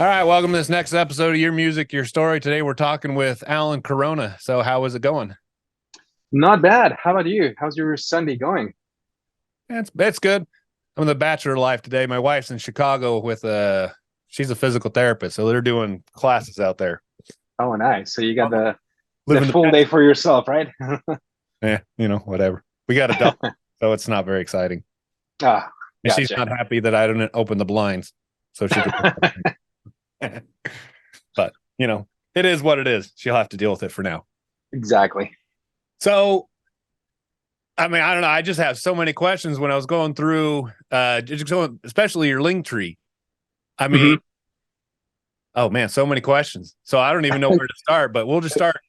All right, welcome to this next episode of Your Music, Your Story. Today we're talking with Allan Corona. So, how is it going? Not bad. How about you? How's your Sunday going? It's good. I'm in the bachelor life today. My wife's in Chicago with she's a physical therapist, so they're doing classes out there. Oh, nice. So you got I'm the living the full day best. for yourself, right? Yeah, whatever. We got a dog, so it's not very exciting. Ah, And she's gotcha. not happy that I didn't open the blinds so she could. But it is what it is. She'll have to deal with it for now. Exactly. So, I mean, I don't know. I just have so many questions when I was going through, especially your link tree. I mean, hmm oh man, so many questions. So I don't even know where to start, but we'll just start.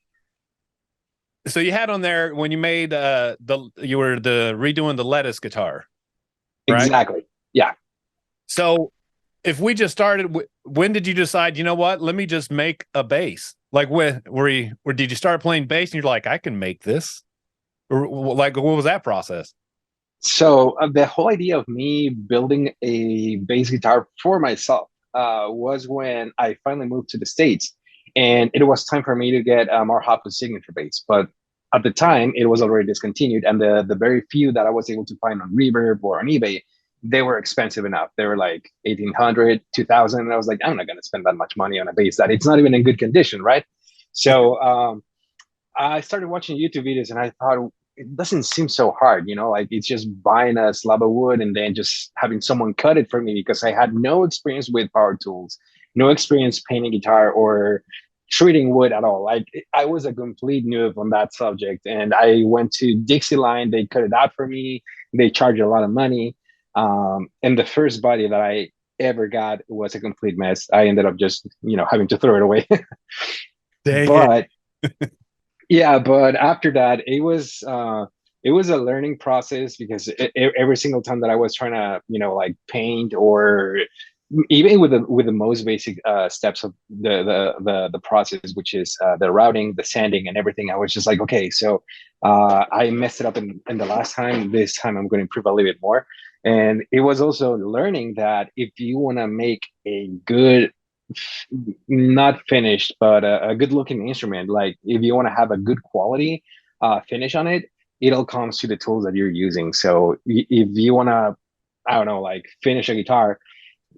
So you had on there when you made you were the redoing the lettuce guitar, right? Exactly. Yeah. So if we just started, when did you decide? You know what? Let me just make a bass. Like where did you start playing bass and you're like, I can make this? Or like, what was that process? So the whole idea of me building a bass guitar for myself was when I finally moved to the States, and it was time for me to get a more Marhaba signature bass. But at the time, it was already discontinued, and the very few that I was able to find on Reverb or on eBay, they were expensive enough. They were like 1,800, 2,000, and I was like, I'm not going to spend that much money on a bass that it's not even in good condition, right? Yeah. So I started watching YouTube videos, and I thought it doesn't seem so hard, like it's just buying a slab of wood and then just having someone cut it for me because I had no experience with power tools, no experience painting guitar or treating wood at all. Like I was a complete noob on that subject, and I went to Dixie Line. They cut it out for me. They charge a lot of money, and the first body that I ever got was a complete mess. I ended up just having to throw it away. Dang it. But yeah, but after that, it was a learning process because every single time that I was trying to like paint or even with the most basic steps of the process, which is the routing, the sanding, and everything, I was just like, okay, so I messed it up in the last time. This time I'm going to improve a little bit more. And it was also learning that if you want to make a good, not finished, but a good looking instrument, like if you want to have a good quality finish on it, it all comes to the tools that you're using. So if you want to, I don't know, like finish a guitar,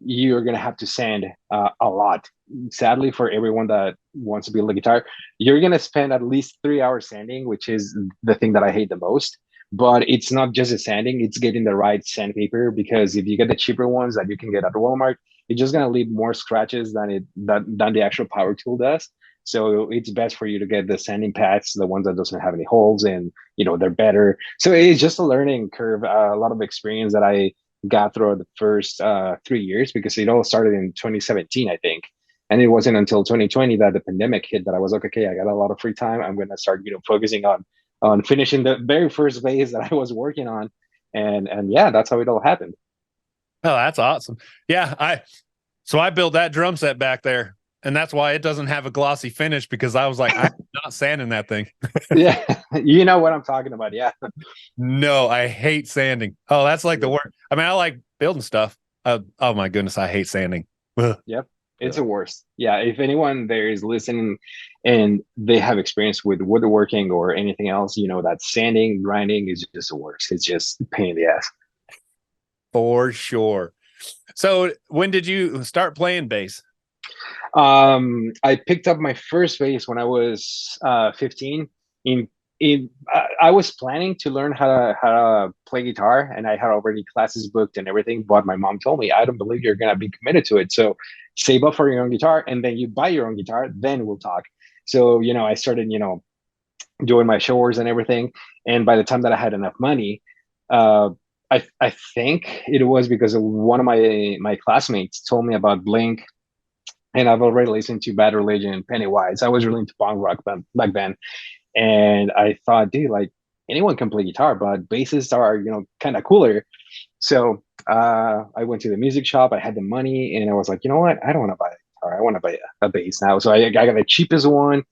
you're gonna have to sand a lot. Sadly, for everyone that wants to build a guitar, you're gonna spend at least 3 hours sanding, which is the thing that I hate the most. But it's not just the sanding; it's getting the right sandpaper. Because if you get the cheaper ones that you can get at Walmart, it's just gonna leave more scratches than the actual power tool does. So it's best for you to get the sanding pads, the ones that doesn't have any holes, and they're better. So it's just a learning curve, a lot of experience that I got through the first 3 years because it all started in 2017, I think. And it wasn't until 2020 that the pandemic hit that I was like, okay, I got a lot of free time. I'm going to start, focusing on finishing the very first base that I was working on, and yeah, that's how it all happened. Oh, that's awesome. Yeah, I built that drum set back there, and that's why it doesn't have a glossy finish because I was like, I'm not sanding that thing. Yeah, you know what I'm talking about. Yeah, No, I hate sanding. Oh, that's like the yeah. worst. I mean, I like building stuff. Oh my goodness, I hate sanding. Ugh. Yep. It's Ugh. the worst. Yeah. If anyone there is listening and they have experience with woodworking or anything else, that sanding, grinding is just the worst. It's just a pain in the ass. For sure. So, when did you start playing bass? I picked up my first bass when I was 15. In I was planning to learn how to play guitar, and I had already classes booked and everything. But my mom told me, "I don't believe you're gonna be committed to it. So save up for your own guitar, and then you buy your own guitar. Then we'll talk." So I started doing my chores and everything. And by the time that I had enough money, uh, I think it was because of one of my classmates told me about Blink, and I've already listened to Bad Religion, Pennywise. I was really into punk rock back then, and I thought, dude, like anyone can play guitar, but basses are kind of cooler. So I went to the music shop. I had the money, and I was like, you know what? I don't want to buy a guitar. I want to buy a bass now. So I got the cheapest one.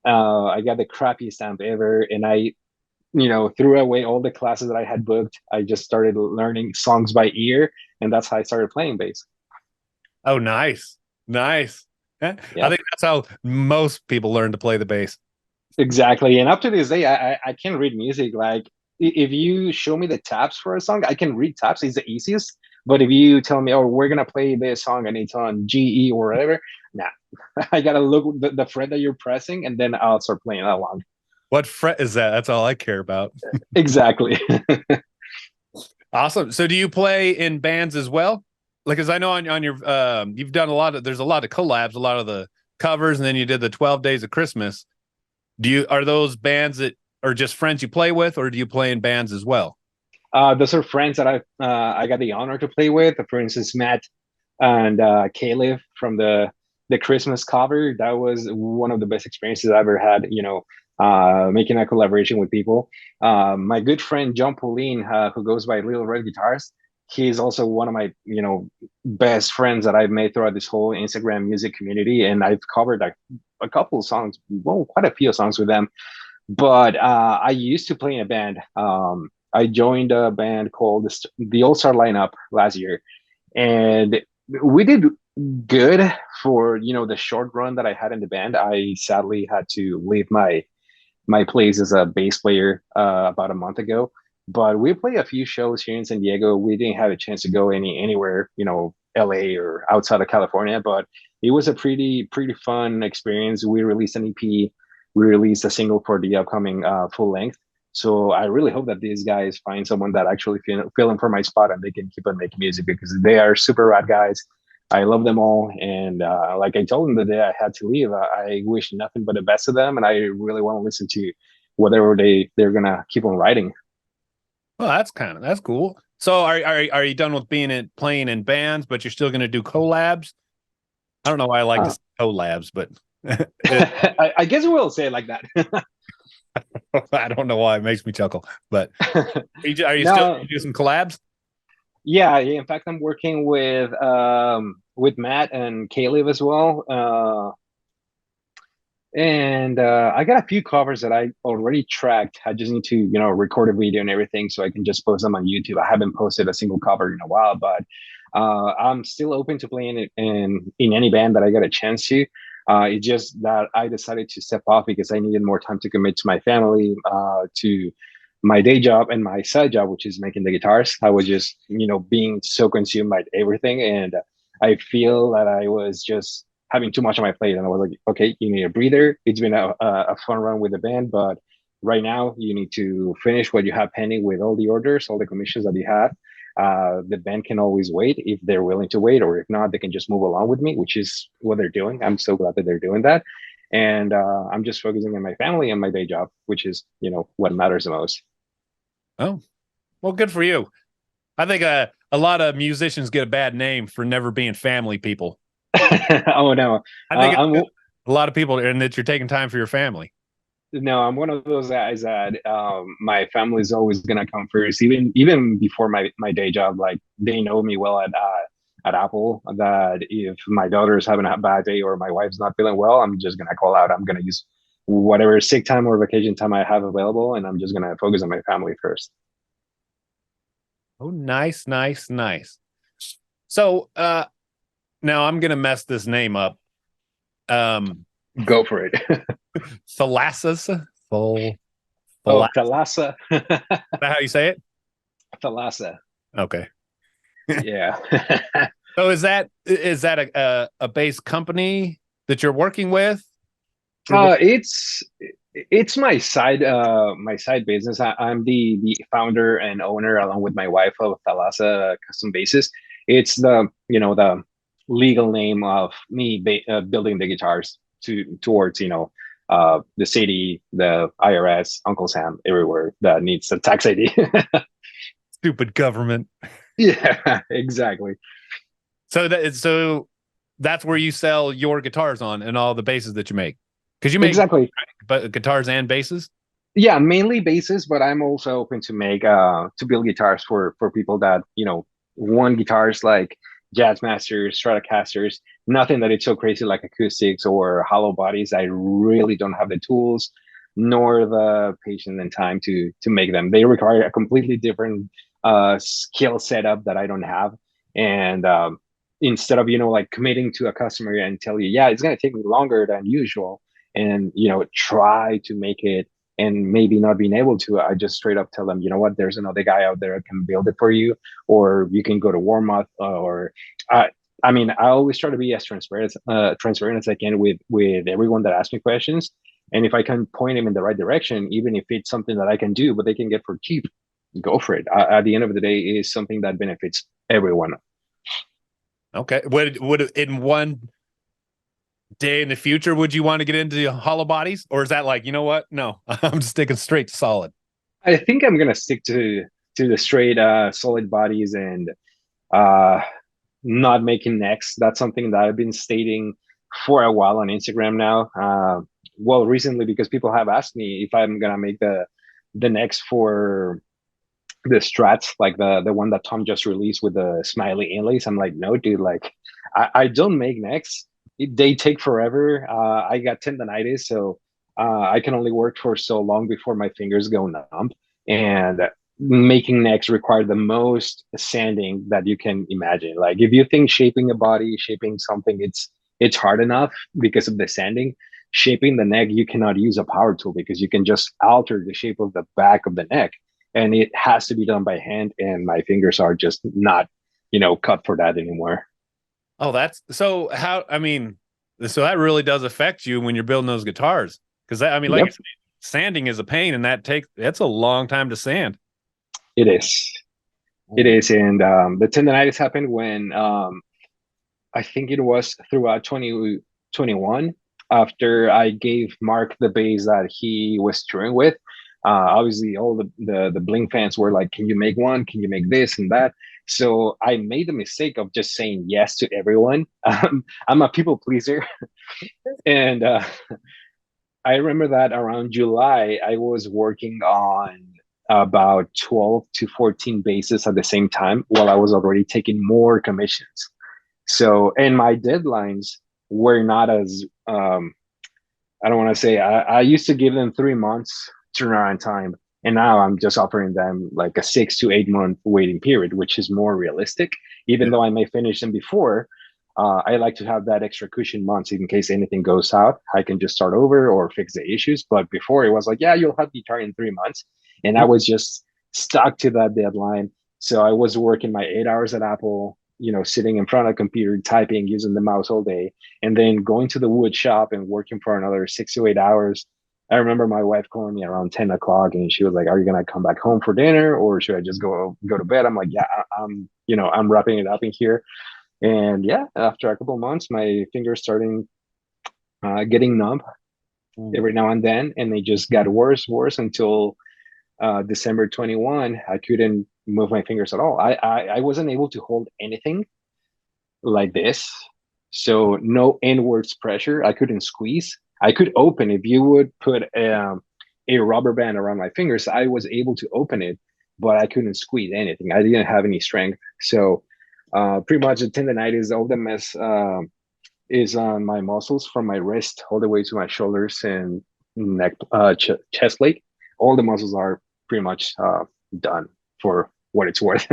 I got the crappiest amp ever, and I threw away all the classes that I had booked. I just started learning songs by ear, and that's how I started playing bass. Oh, nice. Nice. I Yeah, think that's how most people learn to play the bass. exactly. And up to this day, I can read music. Like if you show me the tabs for a song, I can read tabs. It's the easiest. But if you tell me, oh, we're gonna play this song and it's on G, E, or whatever, nah, I gotta look the fret that you're pressing, and then I'll start playing along. What fret is that? That's all I care about. Exactly. Awesome. So do you play in bands as well? Like, as I know on your you've done a lot of there's a lot of collabs, a lot of the covers, and then you did the 12 Days of Christmas. Do you are those bands that are just friends you play with, or do you play in bands as well? Those are friends that I got the honor to play with. For instance, Matt and Caleb from the Christmas cover. That was one of the best experiences I ever had. Making a collaboration with people. My good friend John Pauline, who goes by Little Red Guitars, he's also one of my best friends that I've made throughout this whole Instagram music community, and I've covered like a couple of songs, well, quite a few songs with them. But I used to play in a band. I joined a band called the All Star Lineup last year, and we did good for the short run that I had in the band. I sadly had to leave my place as a bass player about a month ago. But we played a few shows here in San Diego. We didn't have a chance to go anywhere, LA or outside of California, but it was a pretty fun experience. We released an EP, we released a single for the upcoming full length. So I really hope that these guys find someone that actually fill in for my spot and they can keep on making music because they are super rad guys. I love them all, and like I told them the day I had to leave, I wish nothing but the best of them, and I really want to listen to whatever they're gonna keep on writing. Well, that's cool. So are you done with being in playing in bands, but you're still going to do collabs? I don't know why I like to Uh, say collabs, but I guess we'll say it like that. I don't know why it makes me chuckle. But are you still No, do some collabs? yeah. In fact, I'm working with Matt and Caleb as well. And I got a few covers that I already tracked. I just need to, record a video and everything so I can just post them on YouTube. I haven't posted a single cover in a while, but I'm still open to playing it in any band that I get a chance to. It's just that I decided to step off because I needed more time to commit to my family, to my day job and my side job, which is making the guitars. I was just, being so consumed by everything, and I feel that I was just having too much on my plate, and I was like, okay, you need a breather. It's been a fun run with the band, but right now you need to finish what you have pending with all the orders, all the commissions that you have. The band can always wait if they're willing to wait, or if not, they can just move along with me, which is what they're doing. I'm so glad that they're doing that, and I'm just focusing on my family and my day job, which is what matters the most. Oh, well, good for you. I think a lot of musicians get a bad name for never being family people. Oh no, I think it's I'm good. A lot of people, and that you're taking time for your family. no, I'm one of those guys that my family is always gonna come first, even before my day job. Like they know me well at Apple. That if my daughter is having a bad day or my wife's not feeling well, I'm just gonna call out. I'm gonna use whatever sick time or vacation time I have available, and I'm just gonna focus on my family first. Oh, nice, nice, nice. So now I'm gonna mess this name up. Um Go for it. Thalassus. Thal Oh, Thal Thalassa, that how you say it? Thalassa. Okay. Yeah. So is that a base company that you're working with? Or what? It's my side business. I'm the founder and owner along with my wife of Thalassa Custom Bases. It's the legal name of me building the guitars towards the city, the IRS, Uncle Sam, everywhere that needs a tax ID. Stupid government. Yeah, exactly. So that's where you sell your guitars on and all the basses that you make. Because you make Exactly. but guitars and basses. Yeah, mainly basses, but I'm also open to make to build guitars for people that want guitars like jazz masters, Stratocasters. Nothing that it's so crazy like acoustics or hollow bodies. I really don't have the tools nor the patience and time to make them. They require a completely different skill setup that I don't have, and instead of like committing to a customer and tell you, yeah, it's going to take me longer than usual, and try to make it and maybe not being able to, I just straight up tell them, you know what, there's another guy out there that can build it for you, or you can go to Walmart, or uh, I mean, I always try to be as transparent as I can with everyone that asks me questions. And if I can point them in the right direction, even if it's something that I can do, but they can get for cheap, go for it. At the end of the day, it is something that benefits everyone. Okay. Would in one day in the future would you want to get into hollow bodies, or is that like, you know what? No, I'm sticking straight to solid. I think I'm gonna stick to the straight solid bodies, and uh not making necks. That's something that I've been stating for a while on Instagram now. Well, recently, because people have asked me if I'm gonna make the necks for the strats, like the one that Tom just released with the smiley inlays. I'm like, no, dude, like I don't make necks. They take forever. I got tendonitis, so I can only work for so long before my fingers go numb. And making necks require the most sanding that you can imagine. Like if you think shaping a body, shaping something, it's hard enough because of the sanding. Shaping the neck, you cannot use a power tool because you can just alter the shape of the back of the neck, and it has to be done by hand, and my fingers are just not cut for that anymore. Oh, that's so how, I mean, so that really does affect you when you're building those guitars. Cause I mean, like you Yep, said, sanding is a pain and that's a long time to sand. it is. It Ooh. is. And the tendonitis happened when I think it was throughout 2021, after I gave Mark the bass that he was touring with. Obviously, all the Bling fans were like, "Can you make one? Can you make this and that?" So I made the mistake of just saying yes to everyone. I'm a people pleaser, and I remember that around July, I was working on about 12 to 14 bases at the same time, while I was already taking more commissions. So, and my deadlines were not as, I don't want to say, I used to give them 3 months turnaround time. And now I'm just offering them like a 6 to 8 month waiting period, which is more realistic. Even Yeah. though I may finish them before, I like to have that extra cushion months in case anything goes south. I can just start over or fix the issues. But before it was like, yeah, you'll have the guitar in 3 months. And I was just stuck to that deadline. So I was working my 8 hours at Apple, sitting in front of a computer, typing, using the mouse all day, and then going to the wood shop and working for another 6 to 8 hours. I remember my wife calling me around 10 o'clock, and she was like, "Are you gonna come back home for dinner, or should I just go to bed?" I'm like, "Yeah, I'm wrapping it up in here." And yeah, after a couple of months, my fingers starting getting numb Ooh. every now and then, and they just got worse until December 21. I couldn't move my fingers at all. I wasn't able to hold anything like this. So no inwards pressure. I couldn't squeeze. I could open. If you would put a rubber band around my fingers, I was able to open it, but I couldn't squeeze anything. I didn't have any strength. So pretty much the tendonitis, all the mess is on my muscles from my wrist all the way to my shoulders and neck, chest leg. All the muscles are pretty much done for what it's worth.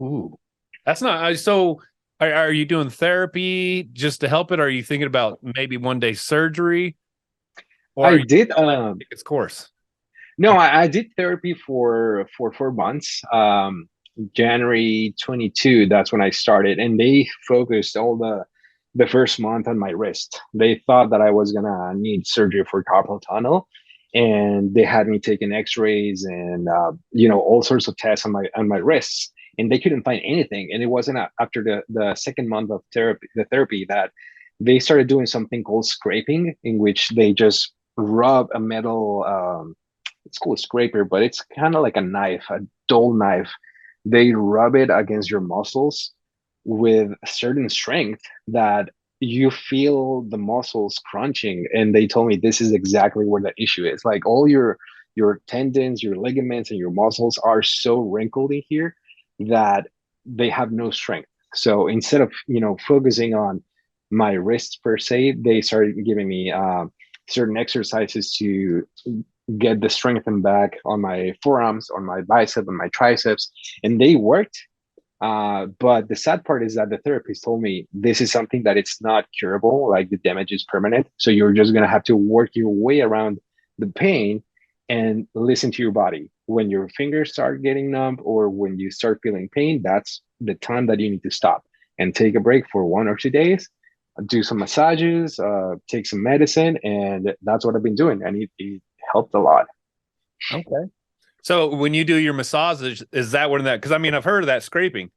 Ooh. That's not so are you doing therapy just to help it? Are you thinking about maybe one day surgery? Or I are you did let it take its course? No, I did therapy for 4 months. January 22, that's when I started, and they focused all the first month on my wrist. They thought that I was gonna need surgery for carpal tunnel, and they had me taking X-rays and all sorts of tests on my wrists, and they couldn't find anything. And it wasn't after the second month of therapy that they started doing something called scraping, in which they just rub a metal. It's called a scraper, but it's kind of like a knife, a dull knife. They rub it against your muscles with a certain strength that you feel the muscles crunching. And they told me this is exactly where the issue is. Like all your tendons, your ligaments, and your muscles are so wrinkled in here that they have no strength. So instead of focusing on my wrists per se, they started giving me certain exercises to get the strength back on my forearms, on my bicep, and my triceps, and they worked. But the sad part is that the therapist told me this is something that it's not curable, like the damage is permanent. So you're just gonna have to work your way around the pain and listen to your body. When your fingers start getting numb or when you start feeling pain, that's the time that you need to stop and take a break for 1 or 2 days, do some massages, take some medicine, and that's what I've been doing, and it helped a lot. Okay. So when you do your massages, is that one of that? Because I mean, I've heard of that scraping,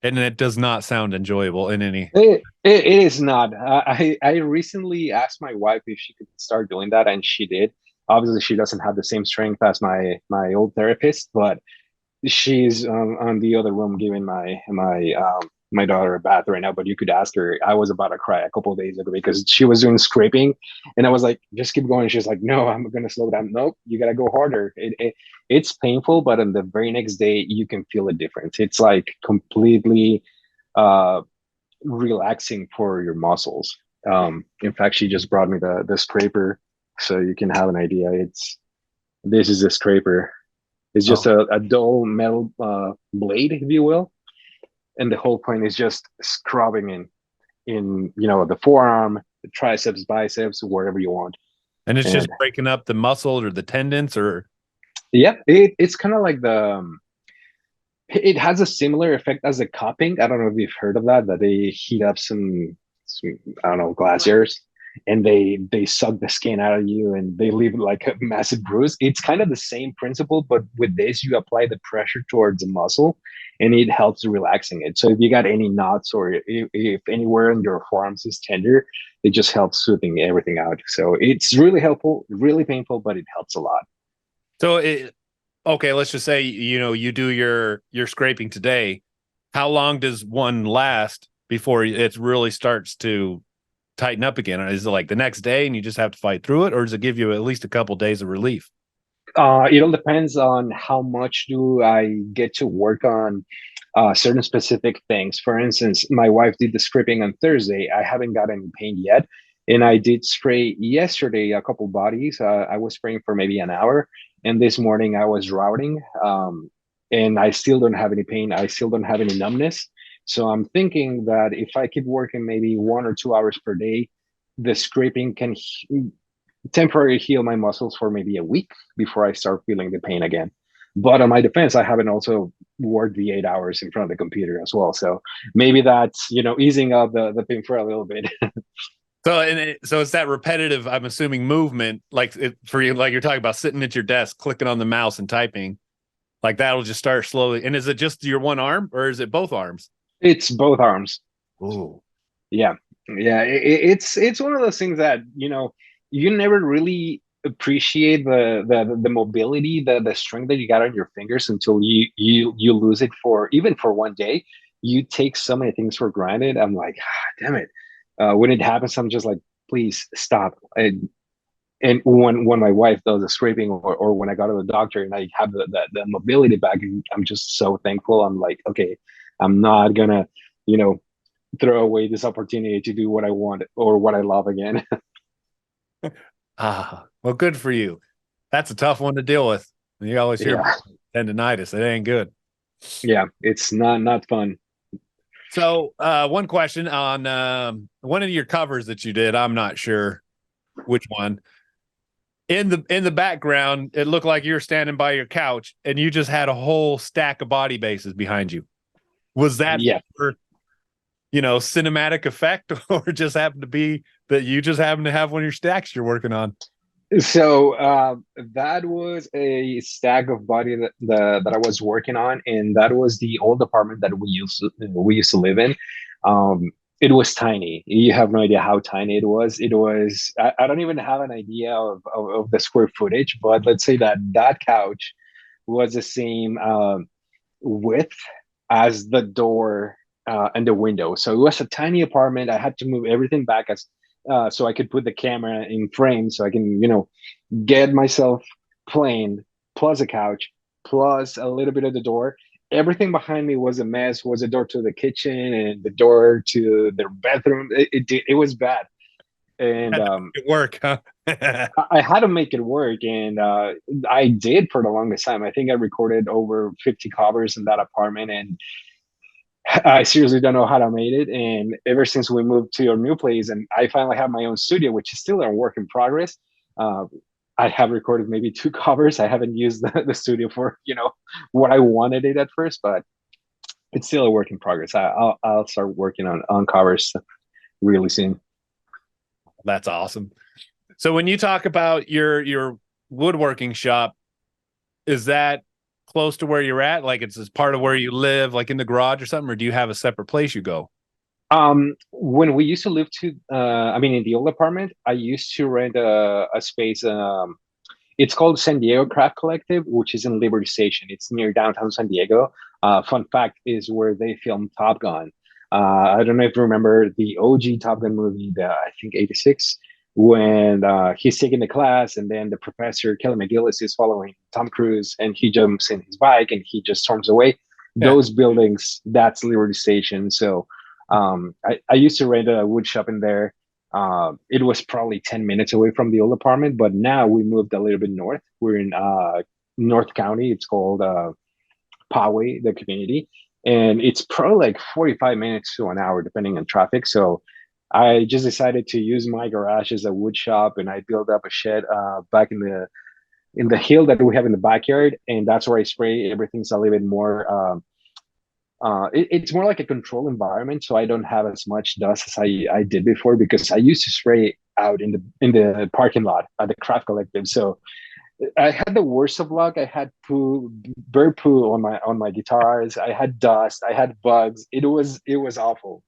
and it does not sound enjoyable in any. It is not. I recently asked my wife if she could start doing that, and she did. Obviously, she doesn't have the same strength as my old therapist, but she's on the other room giving my daughter a bath right now. But you could ask her. I was about to cry a couple of days ago because she was doing scraping, and I was like, "Just keep going." She's like, "No, I'm gonna slow down." Nope, you gotta go harder. It's painful, but on the very next day, you can feel a difference. It's like completely uh relaxing for your muscles. In fact, she just brought me the scraper, so you can have an idea. This is a scraper. It's just Oh, a dull metal blade, if you will, and the whole point is just scrubbing in the forearm, the triceps, biceps, wherever you want. and it's just And breaking up the muscle or the tendons, or yeah, it's kind of like it has a similar effect as the cupping. I don't know if you've heard of that. That they heat up some I don't know, glaciers, and they suck the skin out of you, and they leave like a massive bruise. It's kind of the same principle, but with this, you apply the pressure towards the muscle, and it helps relaxing it. So if you got any knots or if anywhere in your forearms is tender, it just helps soothing everything out. So it's really helpful, really painful, but it helps a lot. so it. Okay, let's just say you do your scraping today. How long does one last before it really starts to tighten up again? Is it like the next day and you just have to fight through it, or does it give you at least a couple days of relief? It all depends on how much do I get to work on certain specific things. For instance, my wife did the scraping on Thursday. I haven't got any pain yet. And I did spray yesterday a couple bodies. I was spraying for maybe an hour. And this morning I was routing. And I still don't have any pain. I still don't have any numbness. So I'm thinking that if I keep working maybe 1 or 2 hours per day, the scraping can temporarily heal my muscles for maybe a week before I start feeling the pain again. But on my defense, I haven't also worked the 8 hours in front of the computer as well. So maybe that's easing up the pain for a little bit. So it's that repetitive, I'm assuming, movement, like for you, like you're talking about sitting at your desk, clicking on the mouse and typing, like that'll just start slowly. And is it just your one arm or is it both arms? It's both arms. Ooh. Yeah, yeah. It's one of those things that you never really appreciate the mobility, the strength that you got on your fingers until you lose it for even for one day. You take so many things for granted. I'm like, damn it. When it happens, I'm just like, please stop. And when my wife does a scraping or when I go to the doctor and I have the mobility back, I'm just so thankful. I'm like, okay, I'm not gonna, you know, throw away this opportunity to do what I want or what I love again. Well, good for you. That's a tough one to deal with. You always hear Yeah, tendonitis. It ain't good. yeah, it's not fun. So, one question on one of your covers that you did. I'm not sure which one. In the background, it looked like you were standing by your couch and you just had a whole stack of body bases behind you. Was that Yeah. for, cinematic effect, or just happened to be that you just happen to have one of your stacks you're working on? So that was a stack of body that I was working on, and that was the old apartment that we used to live in. It was tiny. You have no idea how tiny it was. It was. I don't even have an idea of the square footage, but let's say that couch was the same width as the door and the window. So it was a tiny apartment. I had to move everything back as so I could put the camera in frame, so I can get myself playing, plus a couch, plus a little bit of the door. Everything behind me was a mess. Was a door to the kitchen and the door to the bathroom. It was bad, and Had to make it work, huh? I had to make it work, and I did for the longest time. I think I recorded over 50 covers in that apartment, and I seriously don't know how to make it. And ever since we moved to our new place and I finally have my own studio, which is still a work in progress, uh, I have recorded maybe two covers. I haven't used the studio for, what I wanted it at first, but it's still a work in progress. I'll start working on covers really soon. That's awesome. So when you talk about your woodworking shop, is that close to where you're at? Like it's as part of where you live, like in the garage or something, or do you have a separate place you go? When we used to live I mean, in the old apartment, I used to rent a space. It's called San Diego Craft Collective, which is in Liberty Station. It's near downtown San Diego. Fun fact is where they filmed Top Gun. I don't know if you remember the OG Top Gun movie, I think '86, when he's taking the class and then the professor, Kelly McGillis, is following Tom Cruise and he jumps in his bike and he just storms away. Yeah. Those buildings, that's Liberty Station. So I used to rent a wood shop in there. It was probably 10 minutes away from the old apartment, but now we moved a little bit north. We're in North County. It's called Poway, the community. And it's probably like 45 minutes to an hour, depending on traffic. So I just decided to use my garage as a wood shop and I built up a shed back in the hill that we have in the backyard. And that's where I spray. Everything's a little bit more it's more like a controlled environment, so I don't have as much dust as I did before because I used to spray out in the parking lot at the craft collective. So I had the worst of luck. I had bird poo on my guitars. I had dust. I had bugs. It was awful.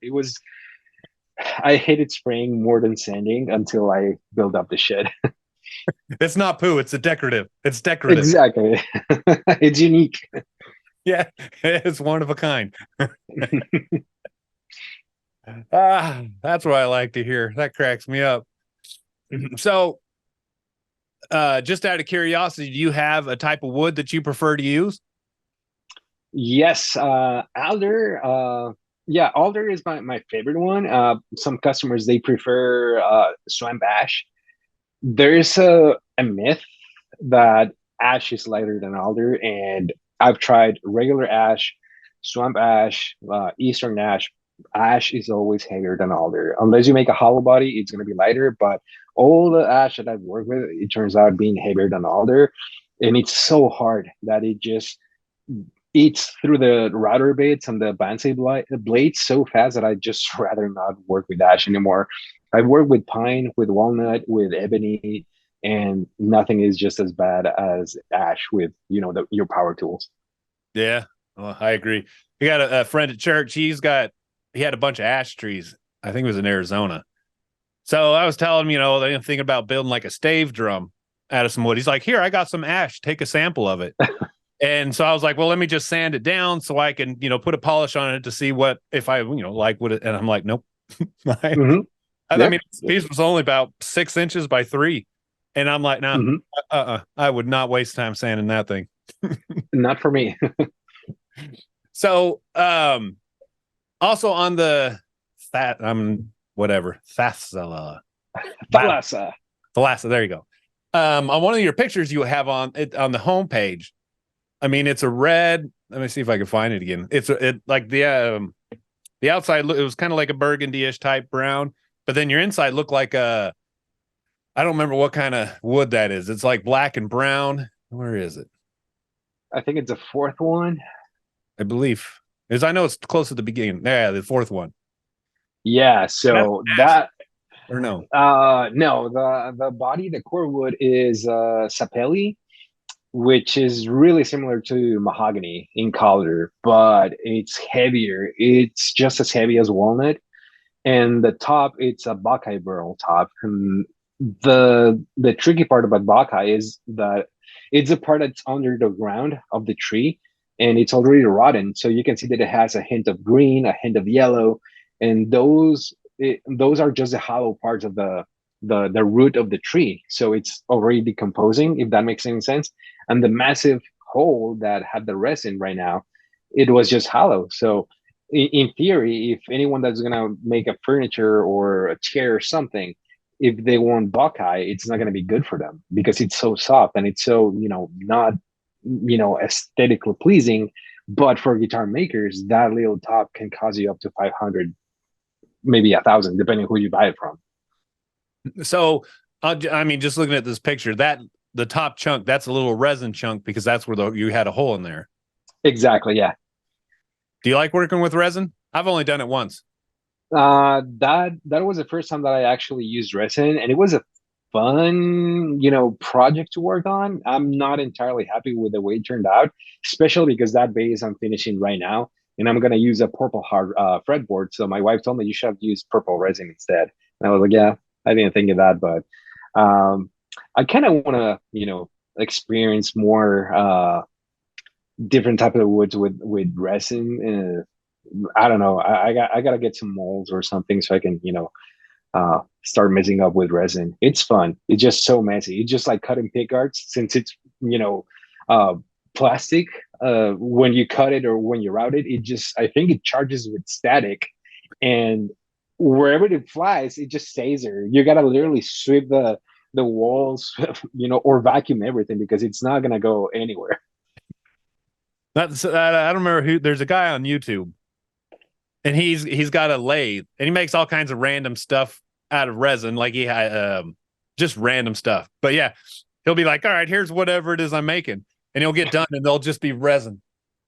I hated spraying more than sanding until I built up the shed. It's not poo, it's a decorative. It's decorative. Exactly. It's unique. Yeah, it's one of a kind. Ah, that's what I like to hear. That cracks me up. So, just out of curiosity, do you have a type of wood that you prefer to use? Yes, alder. Yeah, alder is my favorite one. Some customers they prefer swamp ash. There's a myth that ash is lighter than alder, and I've tried regular ash, swamp ash, eastern ash. Ash is always heavier than alder. Unless you make a hollow body, it's going to be lighter. But all the ash that I've worked with, it turns out being heavier than alder, and it's so hard that it just eats through the router bits and the bandsaw blades so fast that I just rather not work with ash anymore. I work with pine, with walnut, with ebony, and nothing is just as bad as ash with your power tools. Yeah, well, I agree. We got a friend at church. He had a bunch of ash trees. I think it was in Arizona. So I was telling him, they're thinking about building like a stave drum out of some wood. He's like, "Here, I got some ash. Take a sample of it." And so I was like, "Well, let me just sand it down so I can, put a polish on it to see what if I, like would it." And I'm like, "Nope." I, Mm-hmm. I Yeah. mean, this piece was only about 6 inches by 3, and I'm like, "No, Mm-hmm. I would not waste time sanding that thing." Not for me. So, also on the fat, whatever, Thasala, Thalassa. Thalassa. There you go. On one of your pictures you have on it on the homepage. I mean, it's a red. Let me see if I can find it again. It like the outside. It was kind of like a burgundy-ish type brown, but then your inside looked like I don't remember what kind of wood that is. It's like black and brown. Where is it? I think it's a fourth one. I believe is I know it's close to the beginning. Yeah, the fourth one. Yeah. That's So ash that or no? no, the body, the core wood is sapelli, which is really similar to mahogany in color, but it's heavier. It's just as heavy as walnut. And the top, it's a Buckeye burl top. And the tricky part about Buckeye is that it's a part that's under the ground of the tree and it's already rotten. So you can see that it has a hint of green, a hint of yellow, and those are just the hollow parts of the root of the tree. So it's already decomposing, if that makes any sense. And the massive hole that had the resin right now, it was just hollow. So in theory, if anyone that's gonna make a furniture or a chair or something, if they want Buckeye, it's not gonna be good for them because it's so soft and it's so not aesthetically pleasing. But for guitar makers, that little top can cost you up to 500, maybe 1,000, depending who you buy it from. So, I mean, just looking at this picture, that the top chunk, that's a little resin chunk because that's where you had a hole in there. Exactly, yeah. Do you like working with resin? I've only done it once. That was the first time that I actually used resin, and it was a fun, project to work on. I'm not entirely happy with the way it turned out, especially because that bass I'm finishing right now, and I'm gonna use a purple hard fretboard. So my wife told me you should have used purple resin instead, and I was like, yeah, I didn't think of that, but I kind of want to, experience more different type of woods with resin. I don't know. I gotta get some molds or something so I can, start messing up with resin. It's fun. It's just so messy. It's just like cutting pick arts since it's, uh, plastic. When you cut it or when you route it, I think it charges with static, and wherever it flies, it just stays there. You gotta literally sweep the walls, or vacuum everything because it's not gonna go anywhere. That's I don't remember who. There's a guy on YouTube, and he's got a lathe, and he makes all kinds of random stuff out of resin, like he had just random stuff. But yeah, he'll be like, "All right, here's whatever it is I'm making," and he'll get done, and they'll just be resin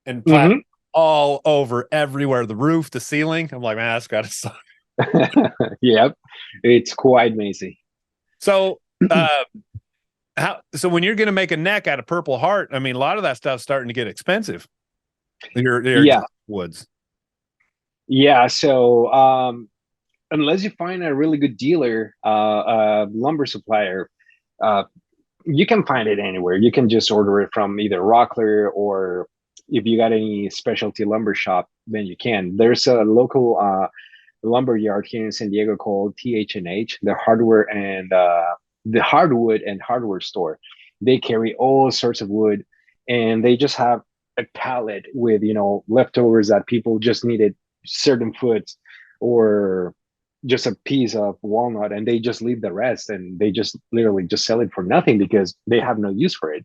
and plastic Hmm. all over everywhere, the roof, the ceiling. I'm like, man, that's gotta suck. Yep, it's quite messy. So, so when you're gonna make a neck out of purple heart, I mean, a lot of that stuff's starting to get expensive. Your Yeah, exotic woods. yeah. So unless you find a really good dealer, lumber supplier, uh, you can find it anywhere. You can just order it from either Rockler, or if you got any specialty lumber shop, then you can. There's a local lumber yard here in San Diego called TH&H, the hardwood and hardware store. They carry all sorts of wood, and they just have a pallet with leftovers that people just needed certain foot, or just a piece of walnut, and they just leave the rest, and they just literally just sell it for nothing because they have no use for it.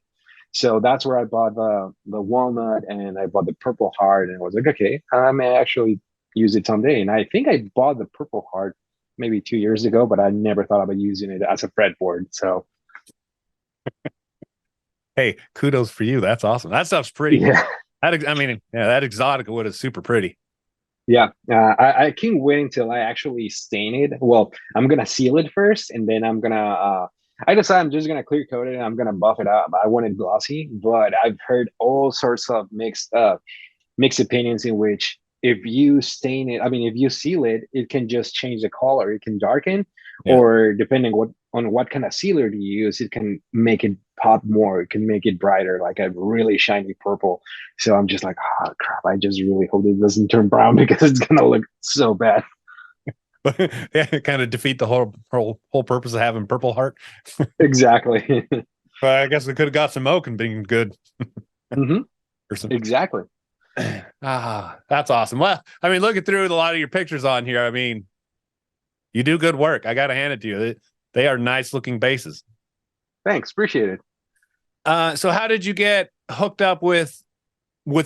So that's where I bought the walnut, and I bought the purple heart, and I was like, okay, I may actually use it someday. And I think I bought the purple heart maybe 2 years ago, but I never thought about using it as a fretboard. So Hey, kudos for you. That's awesome. That stuff's pretty. yeah, I mean, yeah, that exotic wood is super pretty. yeah. I can't wait until I actually stain it. Well, I'm gonna seal it first, and then I'm gonna. I decide I'm just gonna clear coat it, and I'm gonna buff it up. I want it glossy, but I've heard all sorts of mixed opinions in which if you stain it, I mean, if you seal it, it can just change the color. It can darken, Yeah. or depending on what kind of sealer to use, it can make it pop more. It can make it brighter, like a really shiny purple. So I'm just like, oh crap! I just really hope it doesn't turn brown because it's gonna look so bad. Yeah, kind of defeat the whole purpose of having purple heart. Exactly. But I guess we could have got some oak and been good Hmm. or some. Exactly. That's awesome. Well, I mean, looking through a lot of your pictures on here, I mean, you do good work. I got to hand it to you. They are nice looking bases. Thanks. Appreciate it. So how did you get hooked up with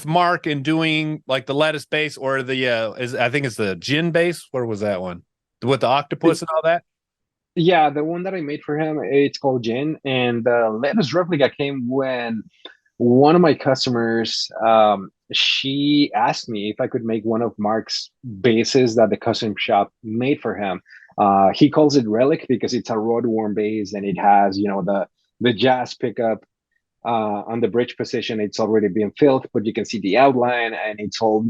Mark and doing like the lettuce base or the is I think it's the gin base? Where was that one? With the octopus and all that? Yeah, the one that I made for him, it's called Gin, and the lettuce replica came when one of my customers, she asked me if I could make one of Mark's bases that the custom shop made for him. He calls it Relic because it's a road worn base, and it has, the jazz pickup on the bridge position. It's already been filled, but you can see the outline, and it's all,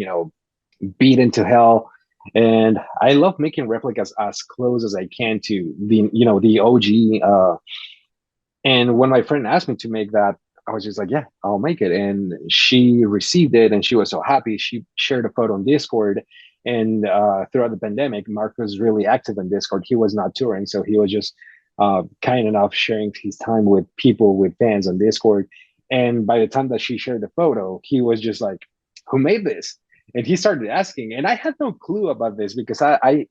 beaten to hell. And I love making replicas as close as I can to the OG. And when my friend asked me to make that, I was just like, yeah, I'll make it. And she received it, and she was so happy. She shared a photo on Discord. And throughout the pandemic, Mark was really active in Discord. He was not touring, so he was just kind enough sharing his time with people, with fans on Discord. And by the time that she shared the photo, he was just like, "Who made this?" And he started asking, and I had no clue about this because I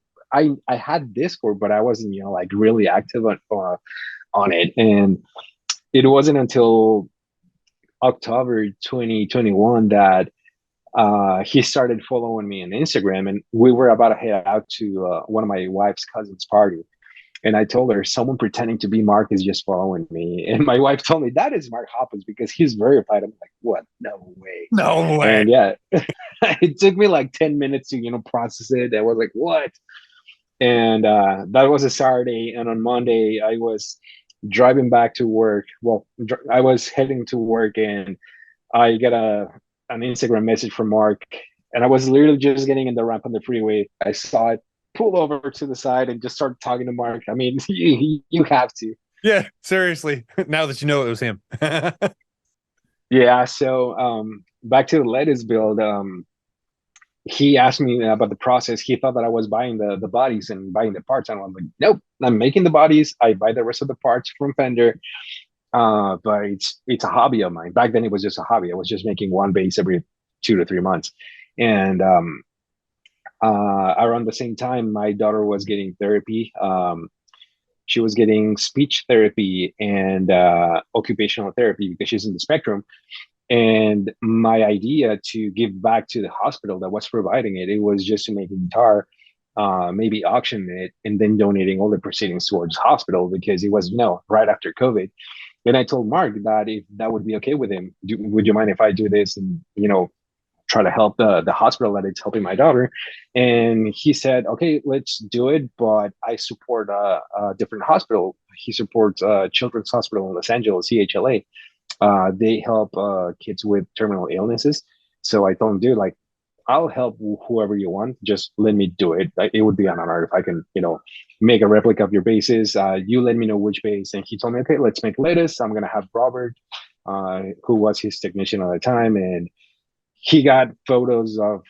had Discord, but I wasn't like really active on it. And it wasn't until October 2021 that he started following me on Instagram, and we were about to head out to one of my wife's cousins' party. And I told her, someone pretending to be Mark is just following me. And my wife told me that is Mark Hoppus because he's verified. I'm like, what? No way. No way. And yeah, it took me like 10 minutes to, process it. I was like, what? And that was a Saturday. And on Monday, I was driving back to work. Well, I was heading to work, and I got an Instagram message from Mark, and I was literally just getting in the ramp on the freeway. I saw it, pull over to the side, and just start talking to Mark. I mean, you have to. Yeah, seriously. Now that you know it was him. Yeah. So back to the lettuce build. He asked me about the process. He thought that I was buying the bodies and buying the parts, and I'm like, nope, I'm making the bodies. I buy the rest of the parts from Fender. But it's a hobby of mine. Back then, it was just a hobby. I was just making one base every 2 to 3 months, and around the same time, my daughter was getting therapy. She was getting speech therapy and occupational therapy because she's in the spectrum. And my idea to give back to the hospital that was providing it, it was just to make a guitar, maybe auction it, and then donating all the proceedings towards hospital because it was, right after COVID. And I told Mark that if that would be okay with him, would you mind if I do this and, try to help the hospital that it's helping my daughter? And he said, okay, let's do it. But I support a different hospital. He supports Children's Hospital in Los Angeles, CHLA. They help kids with terminal illnesses. So I told him, dude, like, I'll help whoever you want. Just let me do it. Like, it would be an honor if I can, make a replica of your bases. You let me know which base. And he told me, okay, let's make lettuce. I'm gonna have Robert, who was his technician at the time, and he got photos of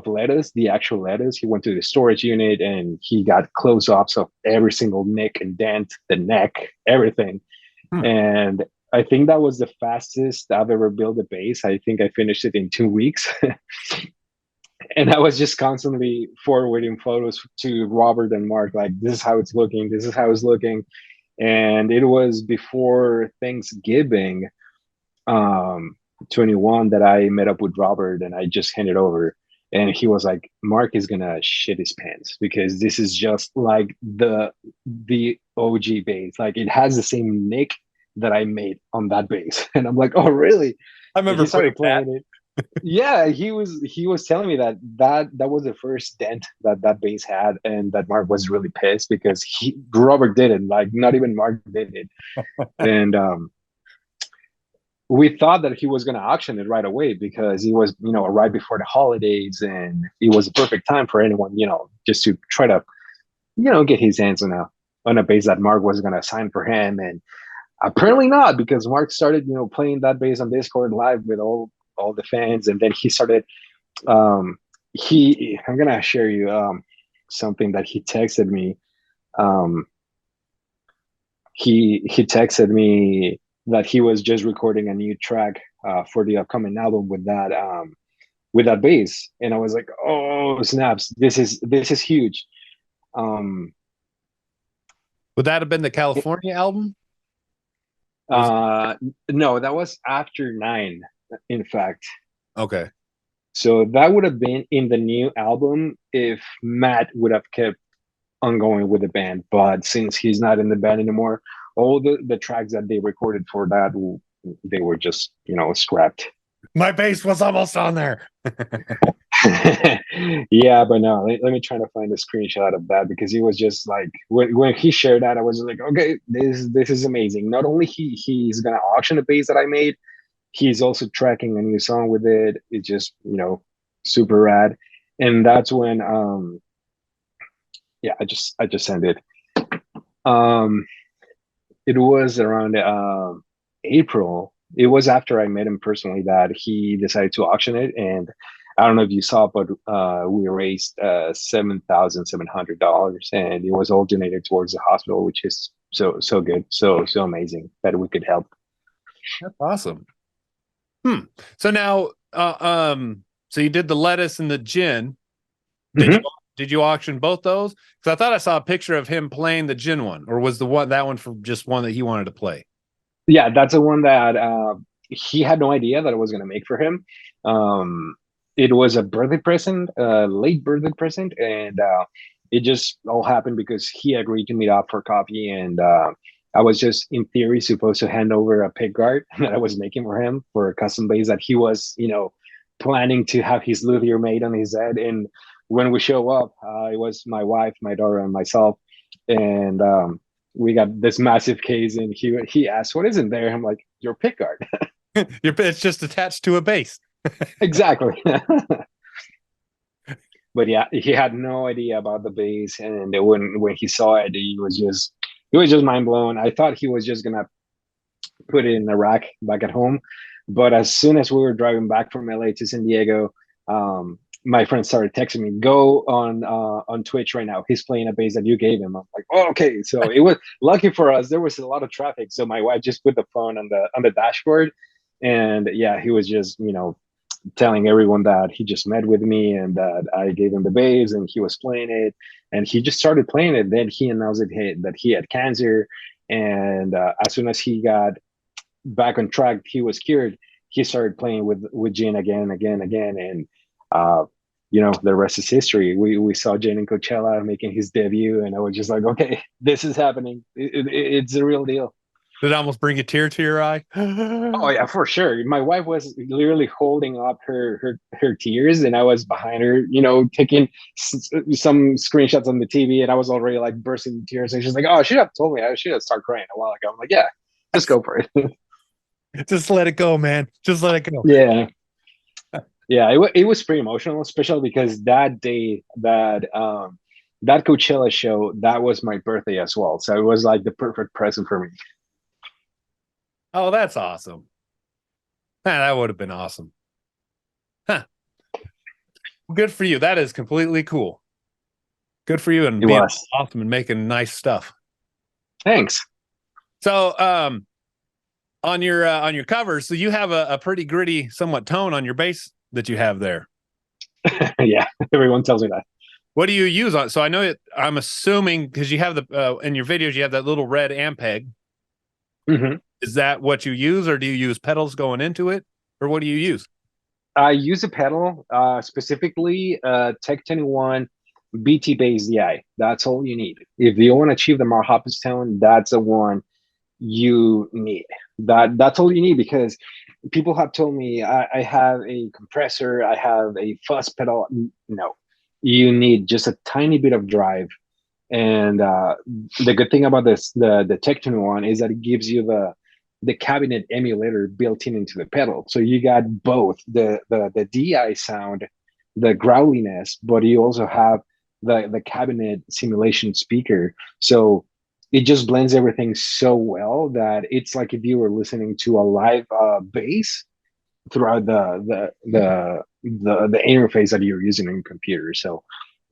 lettuce, the actual lettuce. He went to the storage unit and he got close-ups of every single nick and dent, the neck, everything. Hmm. And I think that was the fastest I've ever built a base. I think I finished it in 2 weeks. And I was just constantly forwarding photos to Robert and Mark, like, this is how it's looking, this is how it's looking. And it was before Thanksgiving, um 21, that I met up with Robert and I just handed over. And he was like, Mark is gonna shit his pants because this is just like the OG bass. Like, it has the same nick that I made on that bass. And I'm like, oh really? I And remember he putting started that. playing it. Yeah, he was telling me that was the first dent that bass had, and that Mark was really pissed because Robert did it, like not even Mark did it. And we thought that he was going to auction it right away because it was, right before the holidays, and it was a perfect time for anyone, just to try to, get his hands on a base that Mark was going to sign for him. And apparently not, because Mark started, playing that bass on Discord live with all the fans, and then he started. Um, I'm gonna share you something that he texted me. Um, he texted me that he was just recording a new track for the upcoming album with that bass, and I was like, oh snaps, this is huge. um Would that have been the California album? Or was uh no, that was after 9, in fact. okay. So that would have been in the new album if Matt would have kept ongoing with the band, but since he's not in the band anymore, all the tracks that they recorded for that, they were just, scrapped. My bass was almost on there. Yeah, but no, let me try to find a screenshot of that because he was just like, when he shared that, I was like, okay, this is amazing. Not only he's gonna auction the bass that I made, he's also tracking a new song with it. It's just, super rad. And that's when yeah, I just sent it. um it was around April. It was after I met him personally that he decided to auction it. And I don't know if you saw, but we raised $7,700, and it was all donated towards the hospital, which is so good, so amazing that we could help. That's awesome. So now, so you did the lettuce and the gin. Did you Mhm. did you auction both those? Because I thought I saw a picture of him playing the gin one, or was that one for just one that he wanted to play? Yeah, that's the one that he had no idea that I was going to make for him. it was a birthday present, late birthday present, and it just all happened because he agreed to meet up for coffee, and I was just in theory supposed to hand over a pick guard that I was making for him for a custom base that he was, planning to have his luthier made on his head. And when we show up, it was my wife, my daughter, and myself, and we got this massive case, and he asked, "What is in there?" I'm like, "Your pick guard." It's just attached to a base. Exactly. But yeah, he had no idea about the base, and when he saw it, he was just mind blown. I thought he was just gonna put it in a rack back at home, but as soon as we were driving back from LA to San Diego, my friend started texting me, "Go on Twitch right now. He's playing a base that you gave him." I'm like, "Oh, okay." So it was lucky for us. There was a lot of traffic, so my wife just put the phone on the dashboard, and yeah, he was just telling everyone that he just met with me and that I gave him the bass and he was playing it, and he just started playing it. Then he announced that he had cancer, and as soon as he got back on track, he was cured. He started playing with Jane again, again, again, and uh, the rest is history. We saw Jane in Coachella making his debut, and I was just like, okay, this is happening. It's a real deal. Did it almost bring a tear to your eye? Oh yeah, for sure. My wife was literally holding up her tears, and I was behind her, taking some screenshots on the TV, and I was already like bursting in tears. And she's like, "Oh, she should have told me. I should have started crying a while ago." I'm like, "Yeah, just go for it." Just let it go, man. Just let it go. Yeah, yeah. It was pretty emotional, especially because that day that Coachella show that was my birthday as well, so it was like the perfect present for me. Oh, that's awesome. Man, that would have been awesome. Huh. Good for you. That is completely cool. Good for you and It being was. awesome and making nice stuff. Thanks. So, on your covers, so you have a pretty gritty, somewhat tone on your bass that you have there. Yeah, everyone tells me that. What do you use on? So I know it. I'm assuming because you have the in your videos you have that little red Ampeg. Mhm. Is that what you use, or do you use pedals going into it, or what do you use? I use a pedal, specifically Tech 21 BT Bass DI. That's all you need. If you want to achieve the Marhopis tone, that's the one you need. That's all you need because people have told me I have a compressor, I have a fuzz pedal. No, you need just a tiny bit of drive. And the good thing about the Tech 21 is that it gives you the cabinet emulator built into the pedal. So you got both the DI sound, the growliness, but you also have the cabinet simulation speaker. So it just blends everything so well that it's like if you were listening to a live bass throughout the interface that you're using in your computer. So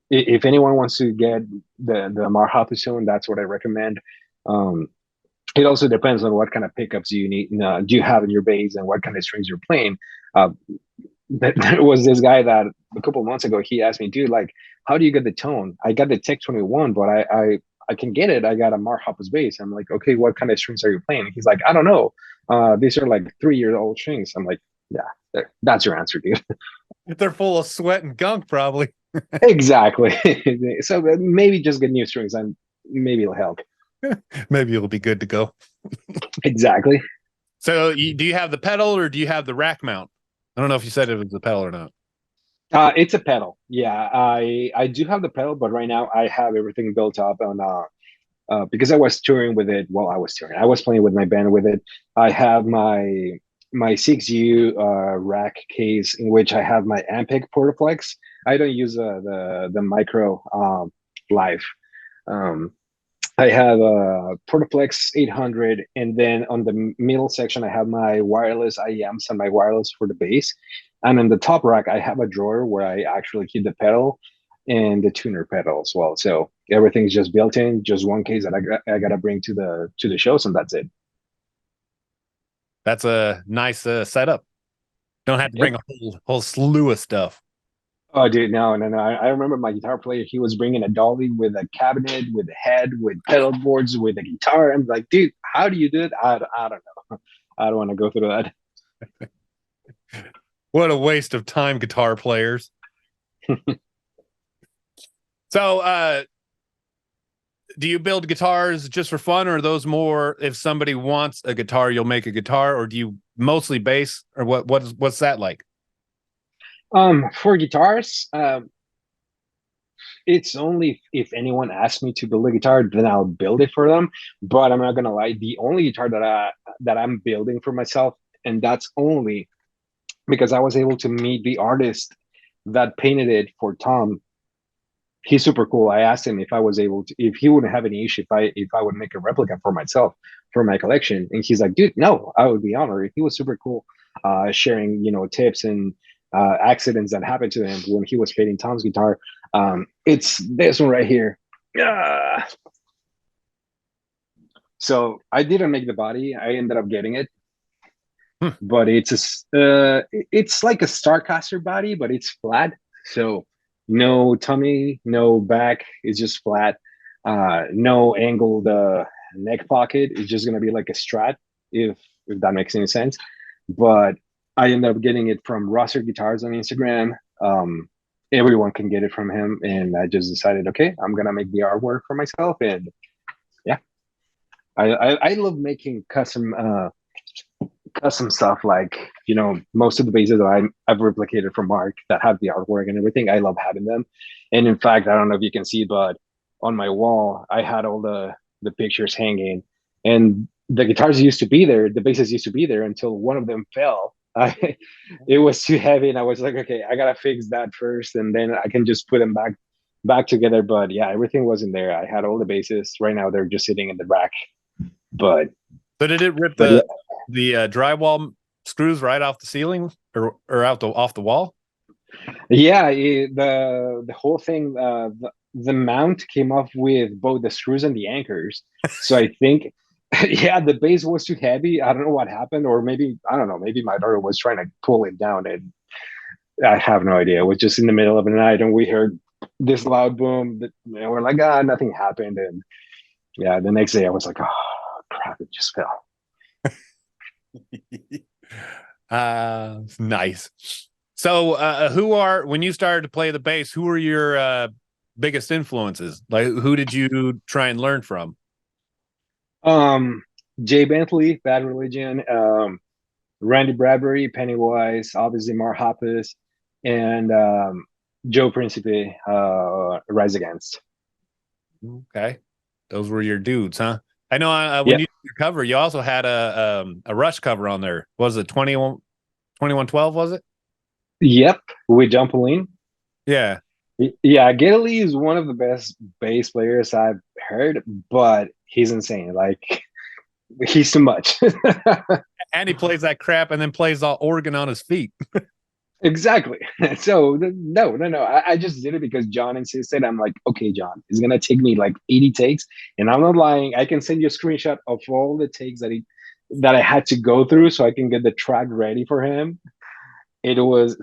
if anyone wants to get the Marhapa zone, that's what I recommend. Um, it also depends on what kind of pickups you need. Do you have in your bass and what kind of strings you're playing? Uh, there was this guy that a couple of months ago he asked me, "Dude, like, how do you get the tone? I got the Tech 21, but I can get it. I got a Marhapa's bass." I'm like, "Okay, what kind of strings are you playing?" He's like, "I don't know. These are like 3 year old strings." I'm like, "Yeah, that's your answer, dude." They're full of sweat and gunk, probably. Exactly. So maybe just get new strings and maybe it'll help. Maybe you'll be good to go. Exactly. So, do you have the pedal or do you have the rack mount? I don't know if you said it was the pedal or not. It's a pedal. Yeah, I do have the pedal, but right now I have everything built up on because I was touring with it. Well, I was touring. I was playing with my band with it. I have my 6U rack case in which I have my Ampeg Portaflex. I don't use the micro live. Um, I have a Portaflex 800, and then on the middle section, I have my wireless IEMs and my wireless for the bass. And in the top rack, I have a drawer where I actually keep the pedal and the tuner pedal as well. So everything's just built in, just one case that I gotta bring to the shows, and that's it. That's a nice setup. Don't have to Yep. bring a whole slew of stuff. Oh, dude, no, no, no. I remember my guitar player. He was bringing a dolly with a cabinet, with a head, with pedal boards, with a guitar. I'm like, dude, how do you do it? I don't know. I don't want to go through that. What a waste of time, guitar players. So, do you build guitars just for fun, or are those more if somebody wants a guitar, you'll make a guitar, or do you mostly bass, or what's that like? For guitars, it's only if anyone asks me to build a guitar, then I'll build it for them. But I'm not gonna lie, the only guitar that I'm building for myself, and that's only because I was able to meet the artist that painted it for Tom. He's super cool. I asked him if I was able to, if he wouldn't have any issue if I would make a replica for myself for my collection, and he's like, dude, no, I would be honored. He was super cool, sharing tips and accidents that happened to him when he was painting Tom's guitar. It's this one right here. Ah. So I didn't make the body. I ended up getting it, Hmm. but it's like a Starcaster body, but it's flat. So no tummy, no back. It's just flat. No angled neck pocket. It's just gonna be like a Strat, if that makes any sense. But I ended up getting it from Rosser Guitars on Instagram. Everyone can get it from him, and I just decided, okay, I'm gonna make the artwork for myself, and yeah, I love making custom stuff. Like most of the bases that I've replicated from Mark that have the artwork and everything, I love having them. And in fact, I don't know if you can see, but on my wall I had all the pictures hanging, and the guitars used to be there, the bases used to be there until one of them fell. It was too heavy, and I was like, okay, I gotta fix that first, and then I can just put them back together. But yeah, everything wasn't there. I had all the bases. Right now they're just sitting in the rack. but So did it rip but yeah, the drywall screws right off the ceiling or out off the wall? yeah, the whole thing, the mount came off with both the screws and the anchors. So I think, yeah, the base was too heavy. I don't know what happened, or maybe I don't know. Maybe my daughter was trying to pull it down, and I have no idea. It was just in the middle of the night, and we heard this loud boom. And we're like, nothing happened. And yeah, the next day I was like, oh crap, it just fell. Nice. So, who are when you started to play the bass? Who were your biggest influences? Like, who did you try and learn from? Um, Jay Bentley, Bad Religion, Randy Bradbury, Pennywise, obviously Mar Hoppus, and Joe Principe, Rise Against. Okay, those were your dudes, huh? I know. When Yep. you did your cover, you also had a Rush cover on there. Was it 2112? Was it? Yep. With John Pauline. Yeah. Yeah, Geddy Lee is one of the best bass players I've heard, but he's insane. Like he's too much. And he plays that crap and then plays all organ on his feet. Exactly. So no. I just did it because John insisted. I'm like, okay, John, it's gonna take me like 80 takes, and I'm not lying. I can send you a screenshot of all the takes that I had to go through so I can get the track ready for him. It was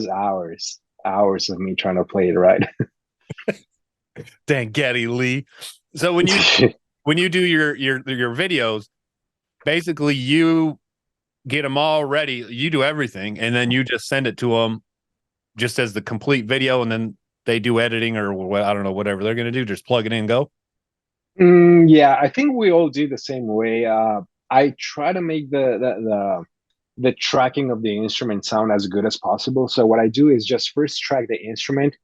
hours of me trying to play it right. Dang, Getty Lee. So when you do your videos, basically you get them all ready. You do everything, and then you just send it to them just as the complete video, and then they do editing or what I don't know, whatever they're gonna do. Just plug it in, and go. Yeah, I think we all do the same way. I try to make the tracking of the instrument sound as good as possible. So what I do is just first track the instrument.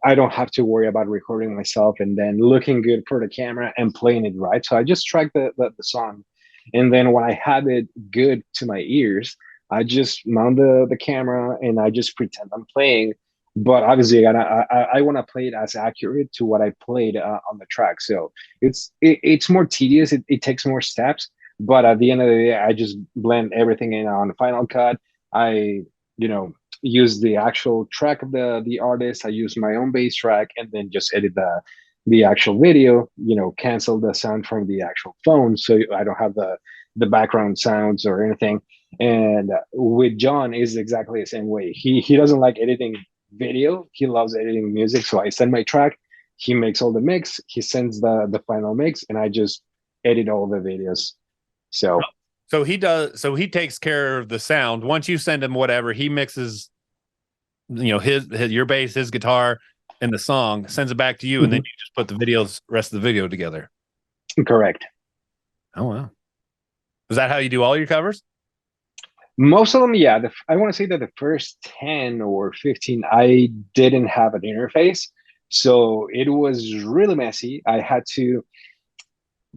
I don't have to worry about recording myself and then looking good for the camera and playing it right. So I just track the song, and then when I have it good to my ears, I just mount the camera and I just pretend I'm playing. But obviously, I want to play it as accurate to what I played on the track. So it's more tedious. It takes more steps. But at the end of the day, I just blend everything in on Final Cut. I you know use the actual track of the artist. I use my own bass track, and then just edit the actual video. Cancel the sound from the actual phone, so I don't have the background sounds or anything. And with John is exactly the same way. He doesn't like editing video. He loves editing music. So I send my track. He makes all the mix. He sends the final mix, and I just edit all the videos. So So he does. So he takes care of the sound. Once you send him whatever, he mixes, his your bass, his guitar, and the song, sends it back to you, and then Mhm. you just put the rest of the video together. Correct. Oh wow, is that how you do all your covers? Most of them, yeah. I want to say that the first 10 or 15, I didn't have an interface. So it was really messy. I had to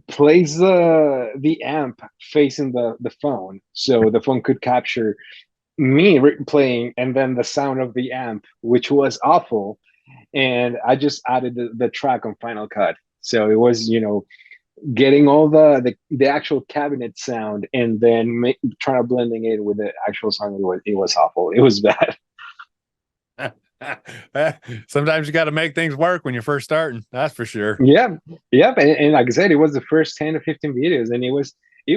place the amp facing the phone so the phone could capture me playing and then the sound of the amp, which was awful. And I just added the track on Final Cut. So it was, getting all the actual cabinet sound and then trying to blending it with the actual song. It was awful. It was bad. Sometimes you got to make things work when you're first starting. That's for sure. Yeah, yeah, and like I said, it was the first 10 to 15 videos, and it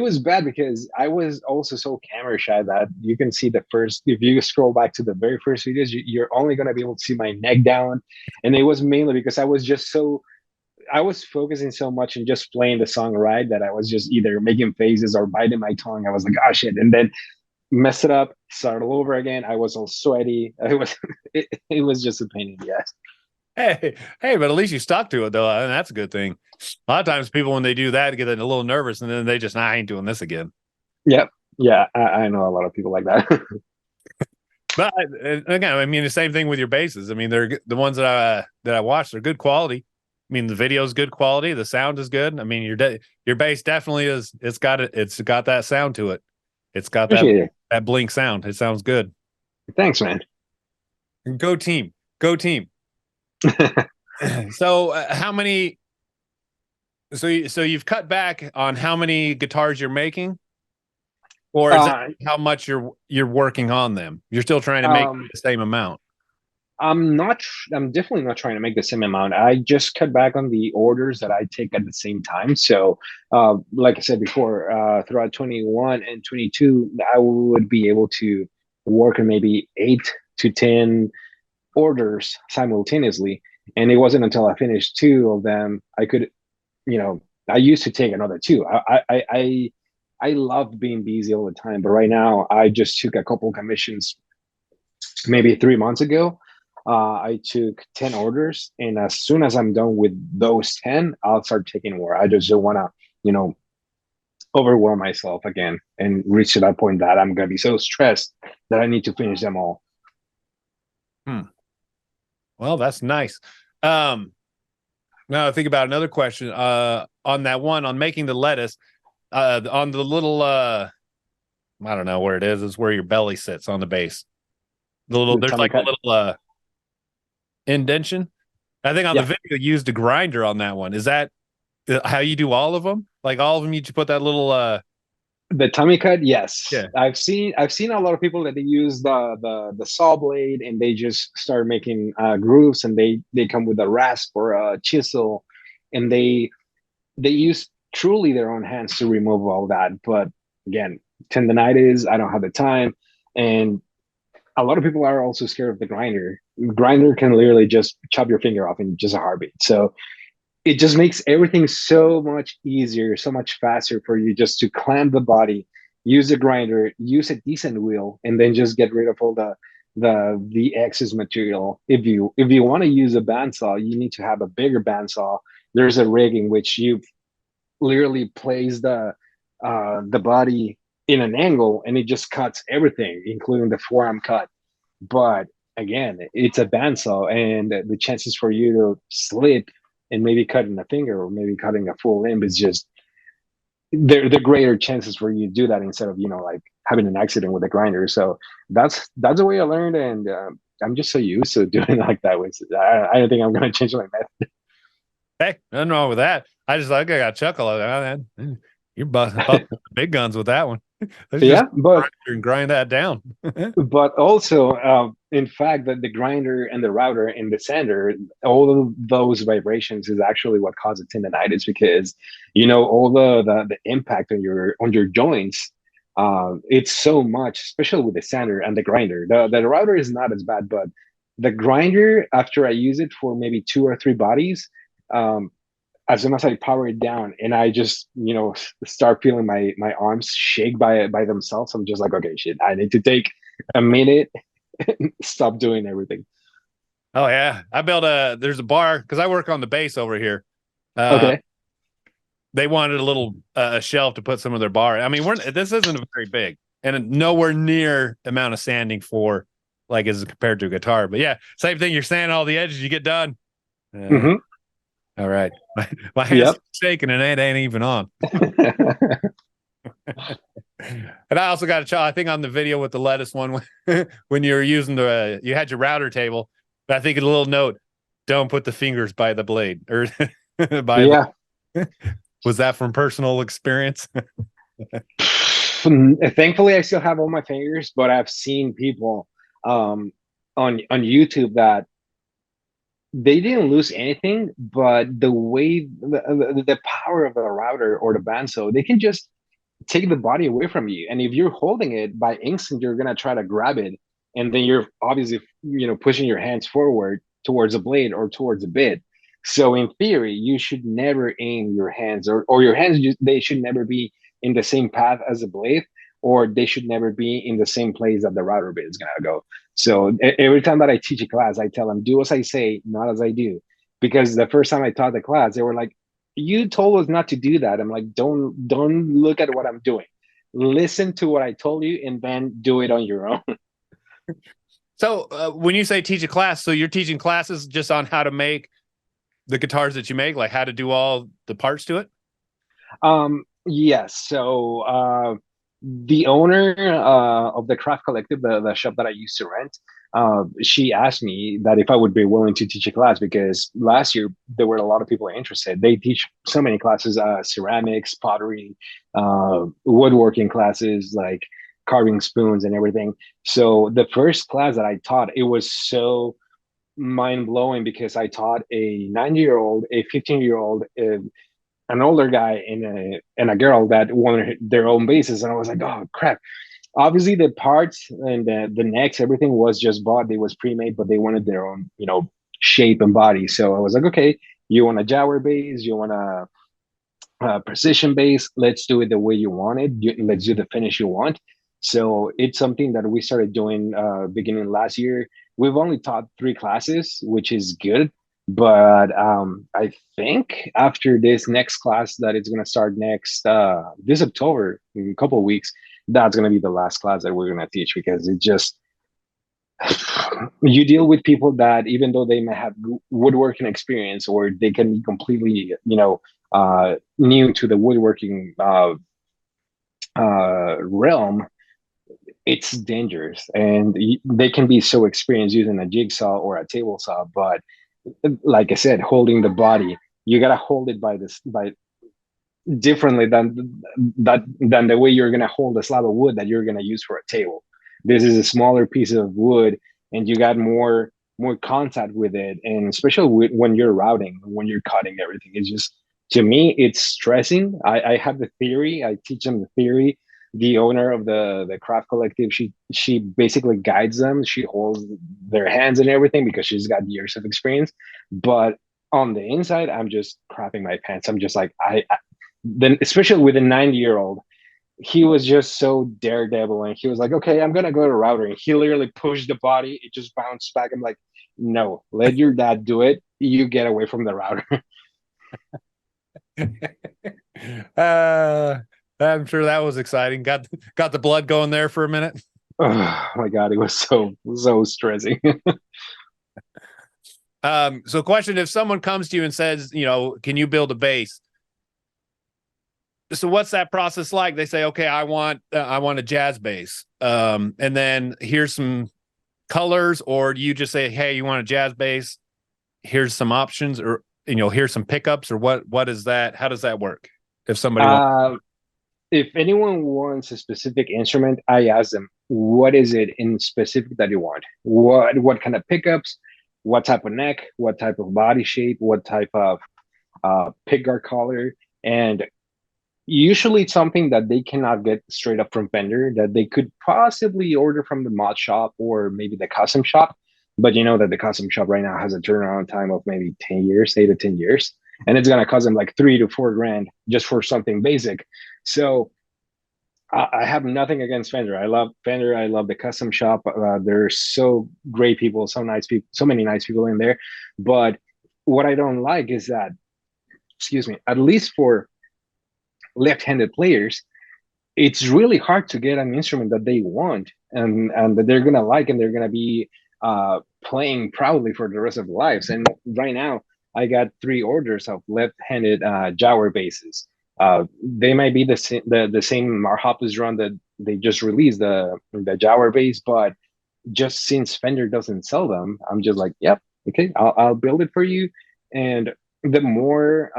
was bad because I was also so camera shy that you can see the first. If you scroll back to the very first videos, you're only gonna be able to see my neck down, and it was mainly because I was focusing so much on just playing the song right that I was just either making faces or biting my tongue. I was like, oh shit, and then mess it up, start all over again. I was all sweaty. It was just a pain in the ass. Hey, but at least you stuck to it though, and that's a good thing. A lot of times people when they do that get a little nervous, and then they just, I ain't doing this again. Yep. Yeah, I know a lot of people like that. But again, I mean, the same thing with your basses. I mean, they're the ones that I watched. They're good quality. I mean, the video is good quality. The sound is good. I mean, your bass definitely is. It's got it. It's got that sound to it. It's got Appreciate it. that blink sound. It sounds good. Thanks, man. Go team. Go team. So how many? So you've cut back on how many guitars you're making, or is it uh, how much you're working on them? You're still trying to make um, the same amount. I'm not. I'm definitely not trying to make the same amount. I just cut back on the orders that I take at the same time. So, like I said before, throughout 21 and 22, I would be able to work on maybe 8 to 10 orders simultaneously. And it wasn't until I finished two of them I could, I used to take another two. I loved being busy all the time, but right now I just took a couple commissions maybe 3 months ago. I took 10 orders, and as soon as I'm done with those 10, I'll start taking more. I just don't want to, you know, overwhelm myself again and reach to that point that I'm going to be so stressed that I need to finish them all. Hmm. Well, that's nice. Um, Now I think about another question. On that one on making the lettuce, on the little I don't know where it is. It's where your belly sits on the base. The There's tummy like a cut. little indention. I think on the Yeah. video you used a grinder on that one. Is that how you do all of them? Like all of them, you just put that little The tummy cut, yes. yeah. I've seen a lot of people that they use the saw blade and they just start making grooves, and they come with a rasp or a chisel, and they use truly their own hands to remove all that. But again, tendonitis, I don't have the time, and a lot of people are also scared of the grinder. Grinder can literally just chop your finger off in just a heartbeat. So it just makes everything so much easier, so much faster for you just to clamp the body, use the grinder, use a decent wheel, and then just get rid of all the excess material. If you want to use a bandsaw, you need to have a bigger bandsaw. There's a rig in which you literally place the body in an angle, and it just cuts everything, including the forearm cut. But again, it's a bandsaw, and the chances for you to slip and maybe cutting a finger or maybe cutting a full limb is just the greater chances for you to do that instead of like having an accident with a grinder. So that's the way I learned, and I'm just so used to doing it like that way. So I don't think I'm going to change my method. Hey, nothing wrong with that. I just like I got a chuckle at that. Man. You're busting the big guns with that one. Let's just Yeah, but grind that down. also, in fact, that the grinder and the router and the sander, all of those vibrations is actually what causes tendonitis, because all the impact on your joints. It's so much, especially with the sander and the grinder. The router is not as bad, but the grinder, after I use it for maybe two or three bodies, um, as soon as I power it down and I just, start feeling my arms shake by themselves, I'm just like, okay, shit, I need to take a minute, stop doing everything. Oh yeah, I built a. There's a bar because I work on the base over here. Uh, Okay. they wanted a little a shelf to put some of their bar. I mean, this isn't very big and nowhere near amount of sanding for like as compared to a guitar. But yeah, same thing. You're sanding all the edges. You get done. Uh, Hmm. all right, my hands Yep. keep shaking and it ain't even on. And I also got a shot, I think, on the video with the lettuce one when you were using you had your router table. But I think a little note: don't put the fingers by the blade or by the. Yeah. Was that from personal experience? Thankfully, I still have all my fingers, but I've seen people um, on YouTube that they didn't lose anything, but the way the power of the router or the bandsaw, they can just take the body away from you. And if you're holding it by instinct, you're gonna try to grab it, and then you're obviously pushing your hands forward towards a blade or towards a bit. So in theory, you should never aim your hands, or your hands they should never be in the same path as the blade, or they should never be in the same place that the router bit is gonna go. So every time that I teach a class, I tell them, do as I say, not as I do. Because the first time I taught the class, they were like, you told us not to do that. I'm like, don't look at what I'm doing. Listen to what I told you and then do it on your own. So when you say teach a class, so you're teaching classes just on how to make the guitars that you make, like how to do all the parts to it. Yes. So the owner of the craft collective, the shop that I used to rent, she asked me that if I would be willing to teach a class because last year there were a lot of people interested. They teach so many classes: ceramics, pottery, woodworking classes, like carving spoons and everything. So the first class that I taught, it was so mind blowing because I taught a 9-year-old, a 15-year-old, an older guy and a girl that wanted their own bases, and I was like, oh crap. Obviously the parts and the necks, everything was just bought, it was pre-made, but they wanted their own shape and body. So I was like, okay, you want a jawer base, you want a precision base, let's do it the way you want it. Let's do the finish you want. So it's something that we started doing beginning last year. We've only taught 3 classes, which is good. But I think after this next class that it's going to start next this October, in a couple of weeks, that's going to be the last class that we're going to teach because it just you deal with people that even though they may have woodworking experience or they can be completely new to the woodworking realm, it's dangerous and they can be so experienced using a jigsaw or a table saw, but like I said, holding the body, you gotta hold it by this by differently than the way you're gonna hold a slab of wood that you're gonna use for a table. This is a smaller piece of wood, and you got more contact with it, and especially when you're routing, when you're cutting everything, it's just to me it's stressing. I have the theory. I teach them the theory. The owner of the craft collective, she basically guides them. She holds their hands and everything because she's got years of experience. But on the inside, I'm just crapping my pants. I'm just like I then especially with a 9-year-old, he was just so daredevil and he was like, okay, I'm gonna go to router. And he literally pushed the body, it just bounced back. I'm like, no, let your dad do it. You get away from the router. uh, I'm sure that was exciting. Got the blood going there for a minute. Oh my god, it was so stressing. So question: if someone comes to you and says, can you build a bass? So what's that process like? They say, okay, I want a jazz bass, and then here's some colors, or do you just say, hey, you want a jazz bass? Here's some options, or here's some pickups, or what is that? How does that work? If somebody wants, uh, if anyone wants a specific instrument, I ask them, what is it in specific that you want? What kind of pickups? What type of neck? What type of body shape? What type of pickguard color? And usually it's something that they cannot get straight up from vendor that they could possibly order from the mod shop or maybe the custom shop. But you know that the custom shop right now has a turnaround time of maybe 10 years, 8 to 10 years. and it's gonna cost them like 3 to 4 grand just for something basic. So I have nothing against Fender. I love Fender. I love the custom shop. There's so great people, so nice people, so many nice people in there. But what I don't like is that, excuse me, at least for left-handed players, it's really hard to get an instrument that they want and that they're gonna like and they're gonna be playing proudly for the rest of their lives. And right now, I got 3 orders of left-handed Jaguar basses. They might be the same Marhopus drum that they just released, the Jaguar bass, but just since Fender doesn't sell them, I'm just like, yep, okay, I'll build it for you. And the more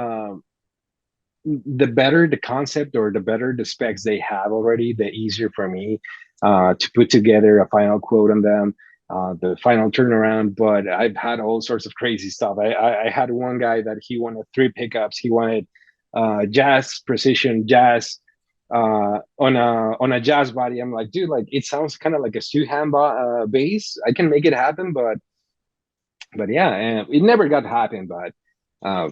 the better the concept or the better the specs they have already, the easier for me to put together a final quote on them, the final turnaround. But I've had all sorts of crazy stuff. I had one guy that he wanted 3 pickups. He wanted jazz precision jazz on a jazz body. I'm like, dude, like it sounds kind of like a Stu Ham bass. I can make it happen, but yeah, and it never got to happen. But uh,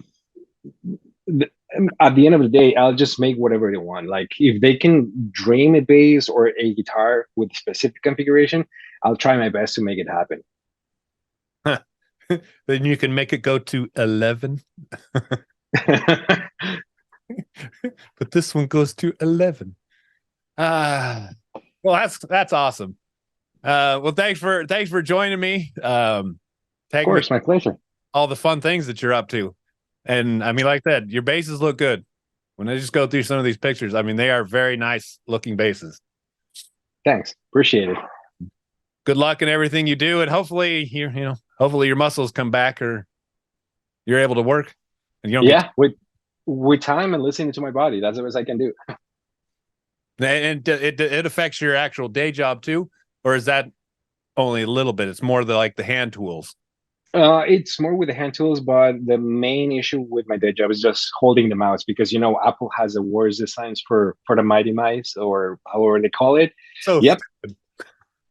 at the end of the day, I'll just make whatever they want. Like if they can dream a bass or a guitar with specific configuration, I'll try my best to make it happen. Then you can make it go to 11. But this one goes to 11. Well, that's awesome. Well, thanks for joining me. Of Taking me course, my pleasure. all the fun things that you're up to. And I mean, like that, your bases look good. When I just go through some of these pictures, I mean, they are very nice looking bases. Thanks, appreciate it. Good luck in everything you do, and hopefully hopefully your muscles come back, or you're able to work, and you don't Yeah, with time and listening to my body, that's the best I can do. and it affects your actual day job too, or is that only a little bit? It's more the hand tools. It's more with the hand tools, but the main issue with my day job is just holding the mouse because Apple has the worst designs for the Mighty Mice or however they call it. So Yep.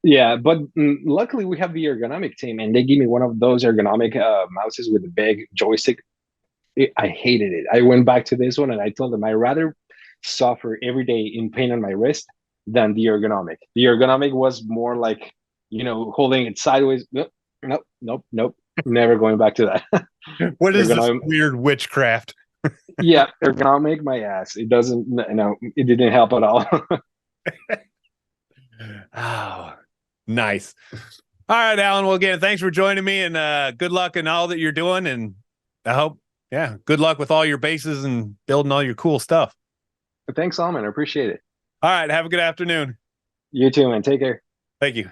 Yeah, but luckily we have the ergonomic team, and they give me one of those ergonomic mouses with a big joystick. I hated it. I went back to this one and I told them I rather suffer every day in pain on my wrist than the ergonomic. The ergonomic was more like, holding it sideways. Nope, nope, nope, nope. Never going back to that. what is this weird witchcraft? Yeah, ergonomic my ass. It doesn't, no, it didn't help at all. Oh, nice. All right, Allan. Well, again, thanks for joining me, and good luck in all that you're doing. And I hope, good luck with all your bases and building all your cool stuff. Thanks, Alman. I appreciate it. All right. Have a good afternoon. You too, man. Take care. Thank you.